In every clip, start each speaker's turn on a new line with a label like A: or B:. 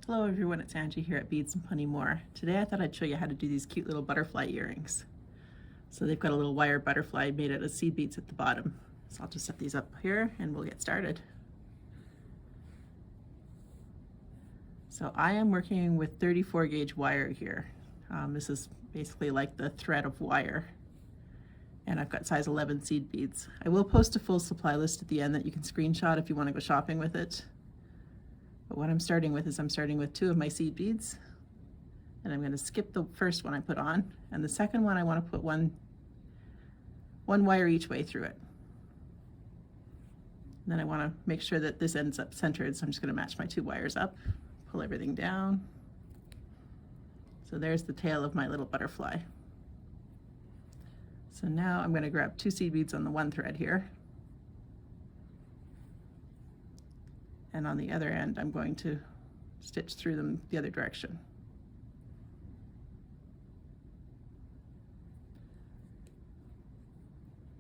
A: Hello everyone, it's Angie here at Beads and Plenty More. Today I thought I'd show you how to do these cute little butterfly earrings. So they've got a little wire butterfly made out of seed beads at the bottom. So I'll just set these up here and we'll get started. So I am working with 34 gauge wire here. This is basically like the thread of wire. And I've got size 11 seed beads. I will post a full supply list at the end that you can screenshot if you want to go shopping with it. But what I'm starting with is I'm starting with 2 of my seed beads, and I'm going to skip the first one I put on, and the second one I want to put one wire each way through it. And then I want to make sure that this ends up centered, so I'm just going to match my 2 wires up, pull everything down. So there's the tail of my little butterfly. So now I'm going to grab 2 seed beads on the one thread here. And on the other end, I'm going to stitch through them the other direction.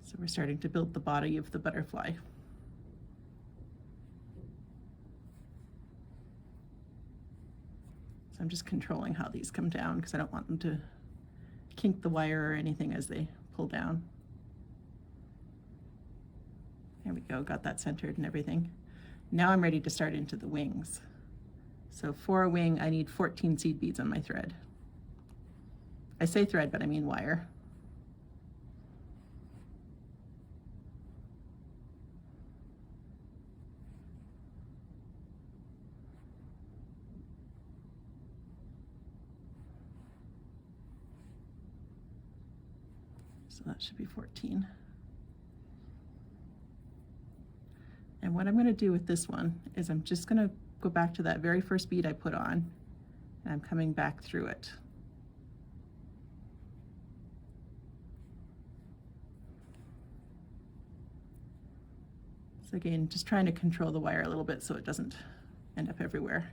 A: So we're starting to build the body of the butterfly. So I'm just controlling how these come down because I don't want them to kink the wire or anything as they pull down. There we go, got that centered and everything. Now I'm ready to start into the wings. So for a wing, I need 14 seed beads on my thread. I say thread, but I mean wire. So that should be 14. And what I'm going to do with this one is I'm just going to go back to that very first bead I put on, and I'm coming back through it. So again, just trying to control the wire a little bit so it doesn't end up everywhere.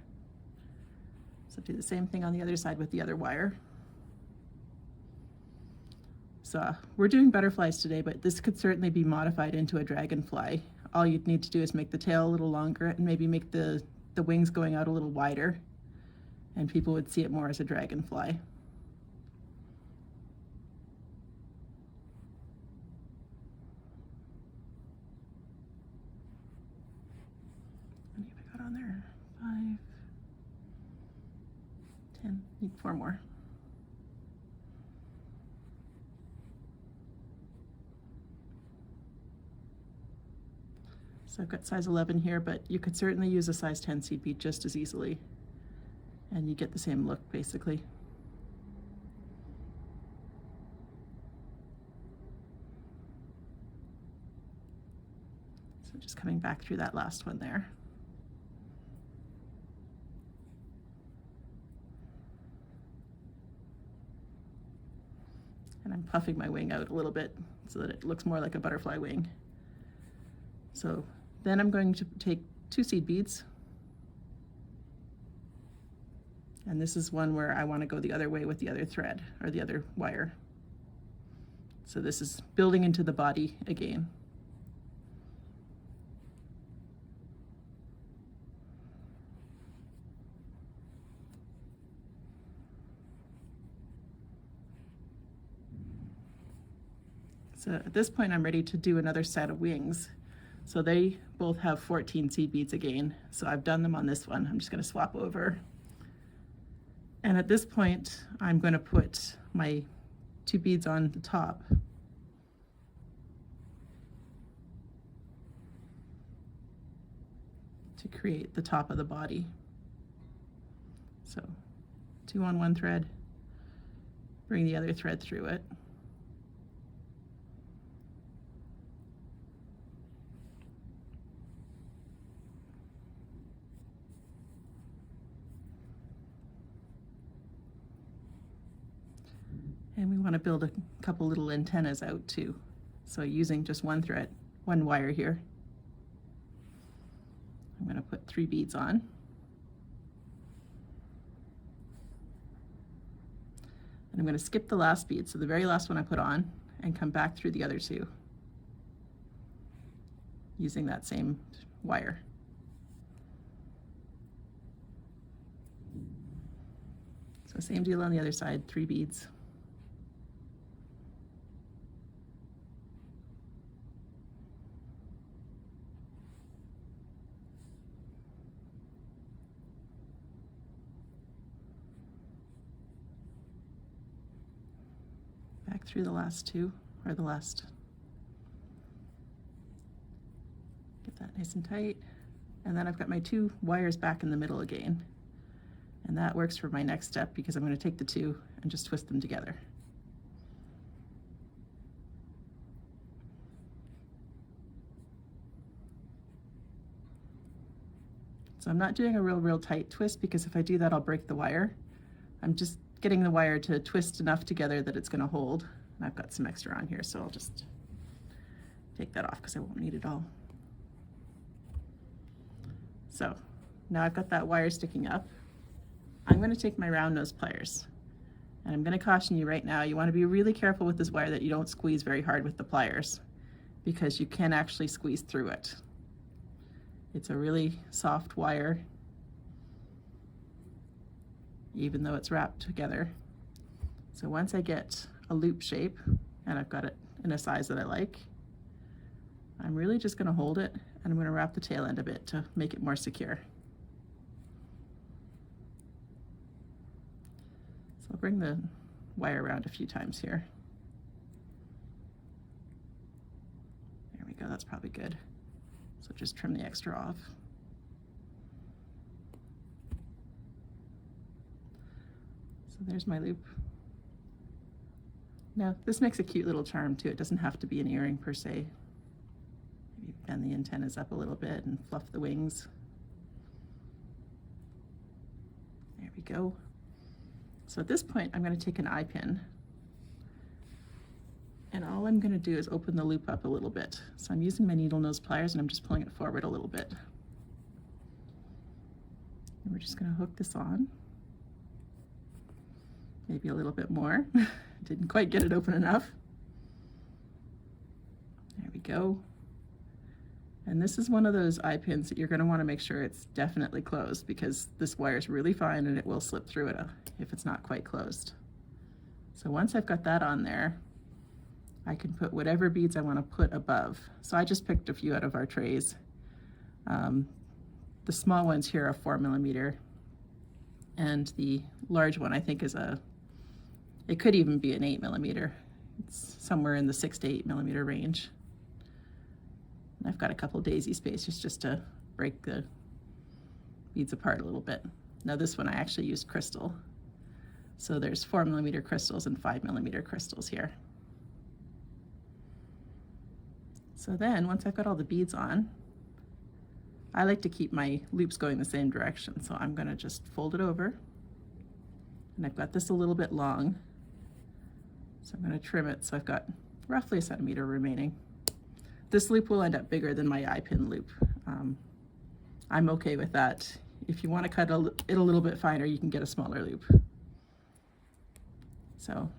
A: So do the same thing on the other side with the other wire. So we're doing butterflies today, but this could certainly be modified into a dragonfly. All you'd need to do is make the tail a little longer and maybe make the wings going out a little wider, and people would see it more as a dragonfly. How many have I got on there? 5, 10, need 4 more. So I've got size 11 here, but you could certainly use a size 10 seed bead just as easily, and you get the same look basically. So just coming back through that last one there. And I'm puffing my wing out a little bit so that it looks more like a butterfly wing. So then I'm going to take 2 seed beads, and this is one where I want to go the other way with the other thread or the other wire. So this is building into the body again. So at this point I'm ready to do another set of wings. So they both have 14 seed beads again. So I've done them on this one. I'm just going to swap over. And at this point, I'm going to put my 2 beads on the top. To create the top of the body. So 2 on one thread, bring the other thread through it. And we want to build a couple little antennas out too. So using just one thread, one wire here, I'm going to put 3 beads on. And I'm going to skip the last bead, so the very last one I put on, and come back through the other 2 using that same wire. So same deal on the other side, 3 beads. Back through the last 2, or the last. Get that nice and tight. And then I've got my 2 wires back in the middle again. And that works for my next step because I'm going to take the 2 and just twist them together. So I'm not doing a real tight twist because if I do that I'll break the wire. I'm just getting the wire to twist enough together that it's going to hold. And I've got some extra on here, so I'll just take that off because I won't need it all. So now I've got that wire sticking up. I'm going to take my round nose pliers, and I'm going to caution you right now, you want to be really careful with this wire that you don't squeeze very hard with the pliers because you can actually squeeze through it. It's a really soft wire, even though it's wrapped together. So once I get a loop shape, and I've got it in a size that I like, I'm really just going to hold it, and I'm going to wrap the tail end a bit to make it more secure. So I'll bring the wire around a few times here. There we go, that's probably good. So just trim the extra off. So there's my loop. Now this makes a cute little charm too. It doesn't have to be an earring per se. Maybe bend the antennas up a little bit and fluff the wings. There we go. So at this point I'm going to take an eye pin, and all I'm going to do is open the loop up a little bit. So I'm using my needle nose pliers and I'm just pulling it forward a little bit. And we're just going to hook this on. Maybe a little bit more. Didn't quite get it open enough. There we go. And this is one of those eye pins that you're going to want to make sure it's definitely closed because this wire is really fine and it will slip through it if it's not quite closed. So once I've got that on there, I can put whatever beads I want to put above. So I just picked a few out of our trays. The small ones here are 4mm, and the large one I think is it could even be an 8mm. It's somewhere in the 6 to 8mm range. And I've got a couple daisy spacers just to break the beads apart a little bit. Now this one I actually used crystal. So there's 4mm crystals and 5mm crystals here. So then once I've got all the beads on, I like to keep my loops going the same direction. So I'm going to just fold it over, and I've got this a little bit long. So I'm going to trim it so I've got roughly 1 centimeter remaining. This loop will end up bigger than my eye pin loop. I'm okay with that. If you want to cut it a little bit finer, you can get a smaller loop. So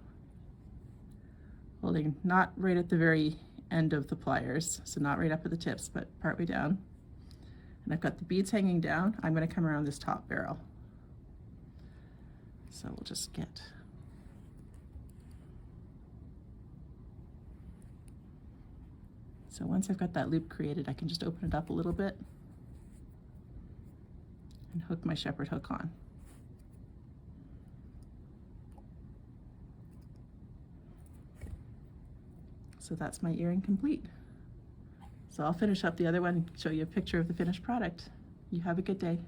A: holding not right at the very end of the pliers, so not right up at the tips, but partway down. And I've got the beads hanging down. I'm going to come around this top barrel. So we'll just get so once I've got that loop created, I can just open it up a little bit and hook my shepherd hook on. So that's my earring complete. So I'll finish up the other one and show you a picture of the finished product. You have a good day.